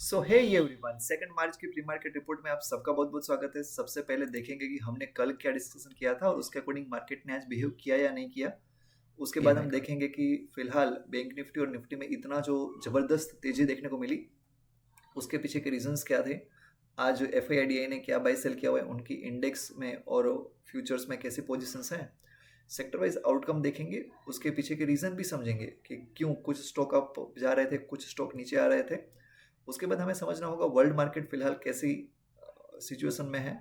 सो hey everyone, second मार्च की pre market report में आप सबका बहुत बहुत स्वागत है। सबसे पहले देखेंगे कि हमने कल क्या डिस्कशन किया था और उसके अकॉर्डिंग मार्केट ने आज बिहेव किया या नहीं किया। उसके बाद ईएमआई हम का। देखेंगे कि फिलहाल बैंक निफ्टी और निफ्टी में इतना जो जबरदस्त तेजी देखने को मिली, उसके पीछे के रीजंस क्या थे। आज एफ ने क्या बाई सेल किया हुआ है, उनकी इंडेक्स में और फ्यूचर्स में कैसी पोजिशंस हैं। सेक्टर वाइज आउटकम देखेंगे, उसके पीछे के रीज़न भी समझेंगे कि क्यों कुछ स्टॉक अप जा रहे थे, कुछ स्टॉक नीचे आ रहे थे। उसके बाद हमें समझना होगा वर्ल्ड मार्केट फिलहाल कैसी सिचुएशन में है।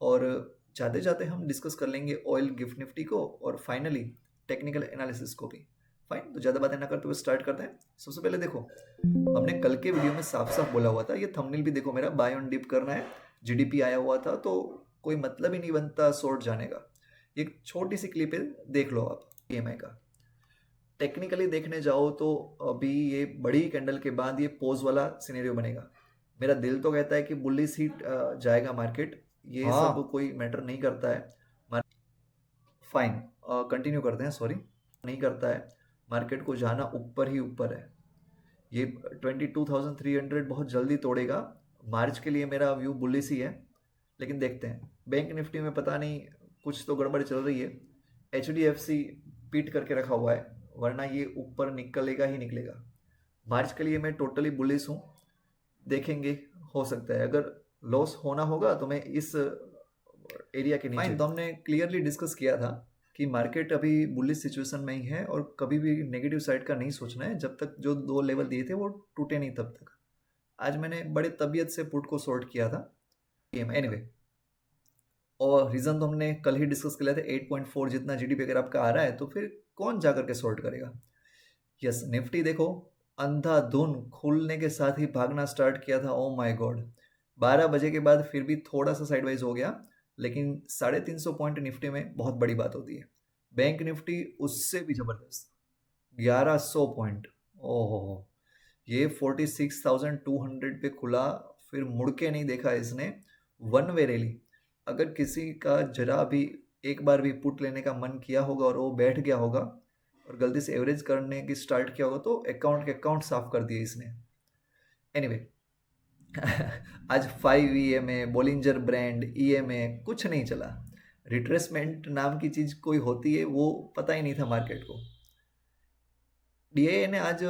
और जाते जाते हम डिस्कस कर लेंगे ऑयल गिफ्ट निफ्टी को और फाइनली टेक्निकल एनालिसिस को भी। फाइन, तो ज़्यादा बातें ना करते हुए स्टार्ट करते हैं। सबसे पहले देखो, हमने कल के वीडियो में साफ साफ बोला हुआ था, ये थंबनेल भी देखो मेरा, बाय ऑन डिप करना है। जीडीपी आया हुआ था तो कोई मतलब ही नहीं बनता शॉर्ट जाने का। ये एक छोटी सी क्लिप है, देख लो आप ईएमआई का। टेक्निकली देखने जाओ तो अभी ये बड़ी कैंडल के बाद ये पोज वाला सिनेरियो बनेगा। मेरा दिल तो कहता है कि बुलिश ही जाएगा मार्केट, ये सब हाँ। कोई मैटर नहीं करता है। फाइन, कंटिन्यू करते हैं। सॉरी, नहीं करता है। मार्केट को जाना ऊपर ही ऊपर है। ये 22,300 बहुत जल्दी तोड़ेगा। मार्च के लिए मेरा व्यू बुलिश ही है, लेकिन देखते हैं। बैंक निफ्टी में पता नहीं कुछ तो गड़बड़ चल रही है। HDFC पीट करके रखा हुआ है, वरना ये ऊपर निकलेगा ही निकलेगा। मार्च के लिए मैं टोटली बुलिश हूँ। देखेंगे, हो सकता है अगर लॉस होना होगा तो मैं इस एरिया के नीचे। फाइन, तो हमने क्लियरली डिस्कस किया था कि मार्केट अभी बुलिश सिचुएशन में ही है और कभी भी नेगेटिव साइड का नहीं सोचना है जब तक जो दो लेवल दिए थे वो टूटे नहीं तब तक। आज मैंने बड़ी तबीयत से पुट को सॉर्ट किया था एनीवे। और रीज़न तो हमने कल ही डिस्कस कर लिया था, 8.4 जितना जीडीपी अगर आपका आ रहा है तो फिर कौन जा करके सॉर्ट करेगा। यस, निफ्टी देखो, अंधाधुन खुलने के साथ ही भागना स्टार्ट किया था। ओ माय गॉड, 12 बजे के बाद फिर भी थोड़ा सा साइडवाइज हो गया, लेकिन 350 पॉइंट निफ्टी में बहुत बड़ी बात होती है। बैंक निफ्टी उससे भी जबरदस्त, 1100 पॉइंट। ओहो, ये 46,200 पे खुला, फिर मुड़ के नहीं देखा इसने। One way rally. अगर किसी का जरा भी एक बार भी पुट लेने का मन किया होगा और वो बैठ गया होगा और गलती से एवरेज करने की स्टार्ट किया होगा तो अकाउंट के अकाउंट साफ कर दिए इसने। एनीवे आज 5 EMA, बोलिंजर ब्रांड, EMA कुछ नहीं चला। रिट्रेसमेंट नाम की चीज कोई होती है वो पता ही नहीं था मार्केट को। DIA ने आज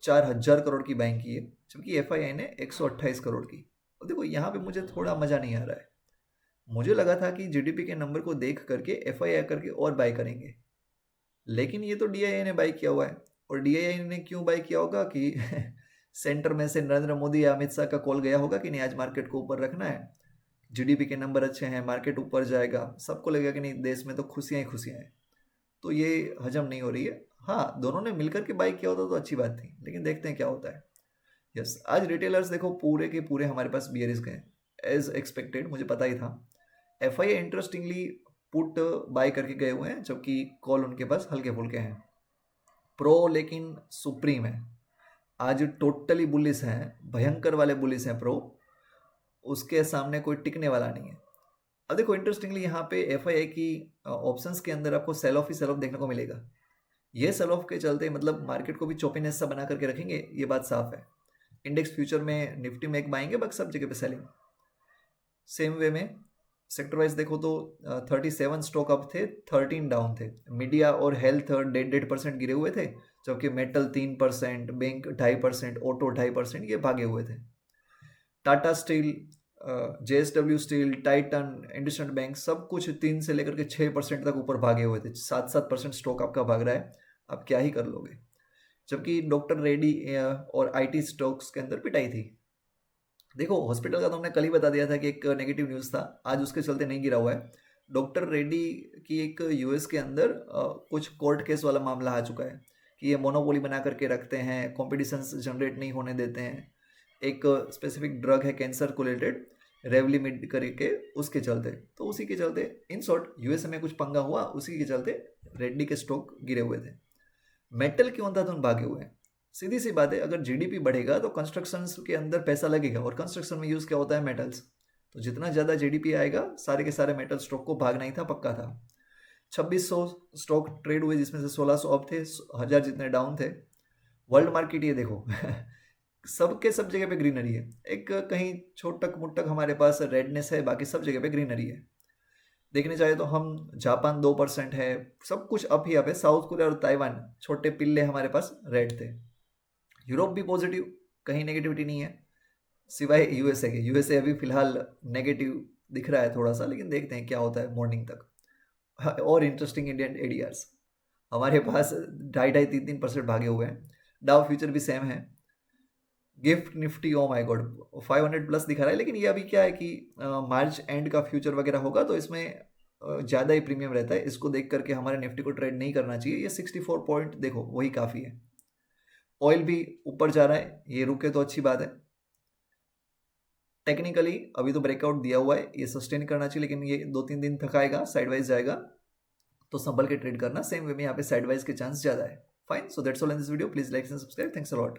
4,000 करोड़ की बाइंग की है, जबकि FII ने 128 करोड़ की। और देखो यहाँ पे मुझे थोड़ा मजा नहीं आ रहा है। मुझे लगा था कि जीडीपी के नंबर को देख करके FII करके और बाय करेंगे, लेकिन ये तो DIA ने बाय किया हुआ है। और DIA ने क्यों बाय किया होगा कि सेंटर में से नरेंद्र मोदी या अमित शाह का कॉल गया होगा कि नहीं आज मार्केट को ऊपर रखना है, जीडीपी के नंबर अच्छे हैं, मार्केट ऊपर जाएगा, सबको लगेगा कि नहीं देश में तो खुशियां ही खुशियां हैं। तो ये हजम नहीं हो रही है। हाँ, दोनों ने मिलकर के बाय किया होता तो अच्छी बात थी, लेकिन देखते हैं क्या होता है। यस, आज रिटेलर्स देखो पूरे के पूरे हमारे पास बियरिश गए, एज एक्सपेक्टेड, मुझे पता ही था। FII इंटरेस्टिंगली पुट बाय करके गए हुए हैं, जबकि कॉल उनके पास हल्के फुल्के हैं। प्रो लेकिन सुप्रीम है, आज टोटली बुलिस हैं, भयंकर वाले बुलिस हैं प्रो। उसके सामने कोई टिकने वाला नहीं है। अब देखो इंटरेस्टिंगली यहाँ पे FII की ऑप्शंस के अंदर आपको सेल ऑफ ही सेल ऑफ देखने को मिलेगा। ये सेल ऑफ के चलते मतलब मार्केट को भी चौपीनेस सा बना करके रखेंगे, ये बात साफ है। इंडेक्स फ्यूचर में निफ्टी में एक बाएंगे, बाकी सब जगह पे सेलिंग। सेम वे में सेक्टर वाइज देखो तो 37 स्टॉक अप थे, 13 डाउन थे। मीडिया और हेल्थ 1.5% गिरे हुए थे, जबकि मेटल 3%, बैंक 2.5%, ऑटो 2.5% ये भागे हुए थे। Tata steel, JSW steel, Titan, IndusInd bank सब कुछ 3 से लेकर के 6% तक ऊपर भागे हुए थे। 7-7% स्टॉक आपका भाग रहा है, आप क्या ही कर लोगे। जबकि डॉक्टर रेड्डी और IT स्टॉक्स के अंदर पिटाई थी। देखो हॉस्पिटल का तो हमने कल ही बता दिया था कि एक नेगेटिव न्यूज़ था, आज उसके चलते नहीं गिरा हुआ है। डॉक्टर रेड्डी की एक US के अंदर कुछ कोर्ट केस वाला मामला आ चुका है कि ये मोनोपोली बना करके रखते हैं, कॉम्पिटिशन्स जनरेट नहीं होने देते हैं। एक स्पेसिफिक ड्रग है कैंसर को रिलेटेड, रेवलीमिड करके, उसके चलते। तो उसी के चलते इन शॉर्ट USA में कुछ पंगा हुआ, उसी के चलते रेड्डी के स्टॉक गिरे हुए थे। मेटल क्यों था तो उन भागे हुए हैं। सीधी सी बात है, अगर जीडीपी बढ़ेगा तो कंस्ट्रक्शन के अंदर पैसा लगेगा, और कंस्ट्रक्शन में यूज़ क्या होता है, मेटल्स। तो जितना ज़्यादा जीडीपी आएगा सारे के सारे मेटल स्टॉक को भागना ही था, पक्का था। 2600 स्टॉक ट्रेड हुए, जिसमें से 1600 अप थे, 1000 जितने डाउन थे। वर्ल्ड मार्केट ये देखो सबके सब जगह पे ग्रीनरी है। एक कहीं छोटक मुट्टक हमारे पास रेडनेस है, बाकी सब जगह पे ग्रीनरी है। देखने जाए तो हम जापान 2% है, सब कुछ अप ही अप है। साउथ कोरिया और ताइवान छोटे पिल्ले हमारे पास रेड थे। यूरोप भी पॉजिटिव, कहीं नेगेटिविटी नहीं है सिवाय यूएसए के। यूएसए अभी फिलहाल नेगेटिव दिख रहा है थोड़ा सा, लेकिन देखते हैं क्या होता है मॉर्निंग तक। हाँ, और इंटरेस्टिंग इंडियन एडीआर्स हमारे पास 2.5-3% भागे हुए हैं। डाउ फ्यूचर भी सेम है। Gift Nifty oh my God 500 plus दिखा रहा है, लेकिन ये अभी क्या है कि मार्च एंड का फ्यूचर वगैरह होगा तो इसमें ज़्यादा ही प्रीमियम रहता है। इसको देख करके हमारे निफ्टी को ट्रेड नहीं करना चाहिए। ये 64 पॉइंट देखो वही काफ़ी है। ऑयल भी ऊपर जा रहा है, ये रुके तो अच्छी बात है। टेक्निकली अभी तो ब्रेकआउट दिया हुआ है, ये सस्टेन करना चाहिए, लेकिन ये 2-3 दिन थकाएगा, साइडवाइज जाएगा तो संभल के ट्रेड करना। सेम वे में यहाँ पे साइडवाइज के चांस ज़्यादा है। Fine, so that's all in this video. Please like and subscribe. Thanks a lot.